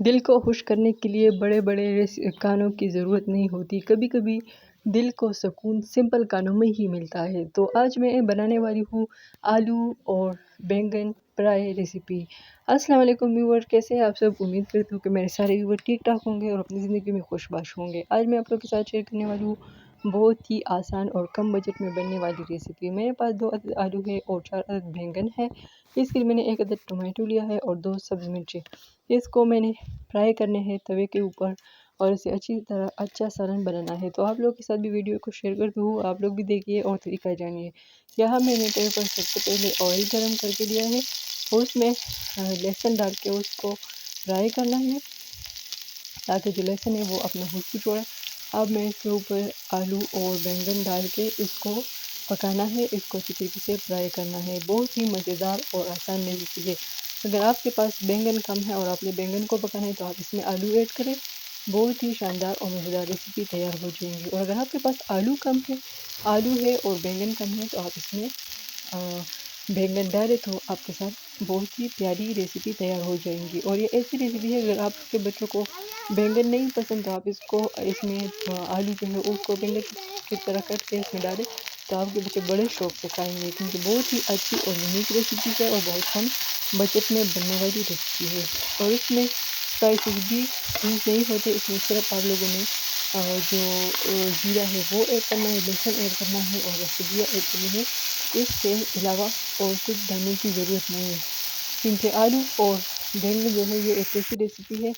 दिल को खुश करने के लिए बड़े बड़े खानों की ज़रूरत नहीं होती। कभी कभी दिल को सुकून सिंपल खानों में ही मिलता है। तो आज मैं बनाने वाली हूँ आलू और बैंगन फ्राई रेसिपी। अस्सलाम वालेकुम व्यूअर, कैसे हैं आप सब। उम्मीद करती हूँ कि मेरे सारे व्यूअर ठीक ठाक होंगे और अपनी ज़िंदगी में खुशबाश होंगे। आज मैं आप लोग के साथ शेयर करने वाली हूँ बहुत ही आसान और कम बजट में बनने वाली रेसिपी। मेरे पास 2 अदद आलू है और 4 अदद बैंगन है। इसके लिए मैंने 1 अदद टमाटो लिया है और 2 सब्ज़ मिर्ची। इसको मैंने फ्राई करने हैं तवे के ऊपर और इसे अच्छी तरह अच्छा सालन बनाना है। तो आप लोग के साथ भी वीडियो को शेयर करती हूँ, आप लोग भी देखिए और तरीका जानिए। यहाँ मैंने तवे पर सबसे पहले ऑयल गरम करके दिया है और उसमें लहसुन डाल के उसको फ्राई करना है ताकि जो लहसुन है वो अपना खुशबू छोड़े। अब मैं इसके ऊपर आलू और बैंगन डाल के इसको पकाना है, इसको अच्छी तरीके से फ्राई करना है। बहुत ही मज़ेदार और आसान रेसिपी है। अगर आपके पास बैंगन कम है और आपने बैंगन को पकाना है तो आप इसमें आलू ऐड करें, बहुत ही शानदार और मज़ेदार रेसिपी तैयार हो जाएंगी। और अगर आपके पास आलू है और बैंगन कम है तो आप इसमें बैंगन डालें तो आपके साथ बहुत ही प्यारी रेसिपी तैयार हो जाएंगी। और ये ऐसी रेसिपी है, अगर आपके बच्चों को बैंगन नहीं पसंद तो आप इसमें आलू जो है उसको बैंगन की तरह कट के इसमें डालें तो आपके बच्चे बड़े शौक से खाएंगे, क्योंकि बहुत ही अच्छी और यूनिक रेसिपी है और बहुत कम बजट में बनने वाली रेसिपी है। और इसमें स्पाइसेस भी यूज़ नहीं होते, इसमें सिर्फ आप लोगों ने जो जीरा है वो ऐड करना है, लहसुन ऐड करना है और सब्जियाँ ऐड करनी है। इसके अलावा और कुछ डालने की ज़रूरत नहीं है, क्योंकि आलू और बैंगन जो है ये एक ऐसी रेसिपी है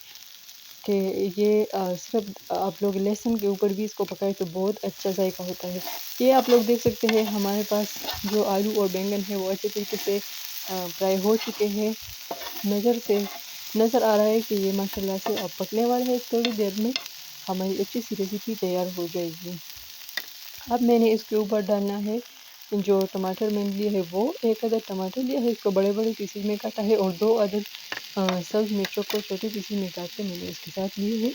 कि ये सिर्फ आप लोग लहसुन के ऊपर भी इसको पकाए तो बहुत अच्छा जायका होता है। ये आप लोग देख सकते हैं हमारे पास जो आलू और बैंगन है वो अच्छे तरीके से फ्राई हो चुके हैं। नज़र आ रहा है कि ये माशाल्लाह से अब पकने वाला है। थोड़ी देर में हमारी अच्छी सी रेसिपी तैयार हो जाएगी। अब मैंने इसके ऊपर डालना है जो टमाटर मैंने लिए है, वो 1 अदद टमाटर लिया है, इसको बड़े बड़े पीसेज में काटा है और 2 अदद सब्ज़ मिर्चों को छोटे पीसेज में काट के मैंने इसके साथ लिए है।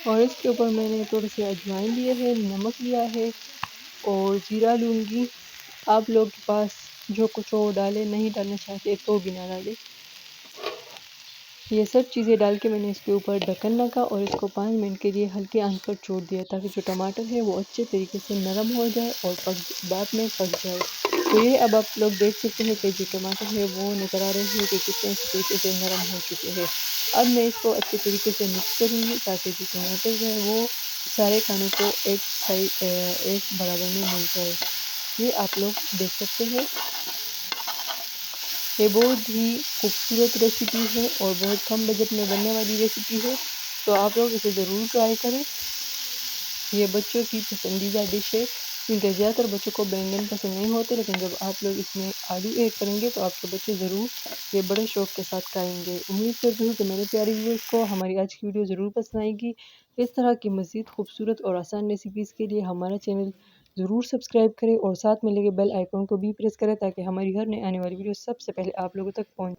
और इसके ऊपर मैंने थोड़े से अजवाइन लिए है, नमक लिया है और जीरा लूँगी। आप लोग के पास जो कुछ हो डालें, नहीं डालना चाहते तो भी ना डालें। ये सब चीज़ें डाल के मैंने इसके ऊपर ढक्कन रखा और इसको 5 मिनट के लिए हल्के आंच पर छोड़ दिया ताकि जो टमाटर है वो अच्छे तरीके से नरम हो जाए और बाद में पक जाए। तो ये अब आप लोग देख सकते हैं कि जो टमाटर है वो नज़र आ रहे हैं कि कितने अच्छे तरीके से नरम हो चुके हैं। अब मैं इसको अच्छे तरीके से मिक्स करूँगी ताकि जो टमाटर जो है वो सारे खानों को एक बराबर में मिल जाए। ये आप लोग देख सकते हैं। ये बहुत ही खूबसूरत रेसिपी है और बहुत कम बजट में बनने वाली रेसिपी है, तो आप लोग इसे ज़रूर ट्राई करें। ये बच्चों की पसंदीदा डिश है, क्योंकि ज़्यादातर बच्चों को बैंगन पसंद नहीं होते, लेकिन जब आप लोग इसमें आलू ऐड करेंगे तो आपके बच्चे ज़रूर ये बड़े शौक के साथ खाएंगे। उम्मीद करती हूँ कि मेरे प्यारे व्यूअर्स को हमारी आज की वीडियो ज़रूर पसंद आएगी। इस तरह की मज़ीद खूबसूरत और आसान रेसिपीज़ के लिए हमारा चैनल ज़रूर सब्सक्राइब करें और साथ में लगे बेल आइकॉन को भी प्रेस करें ताकि हमारी हर नई आने वाली वीडियो सबसे पहले आप लोगों तक पहुँचे।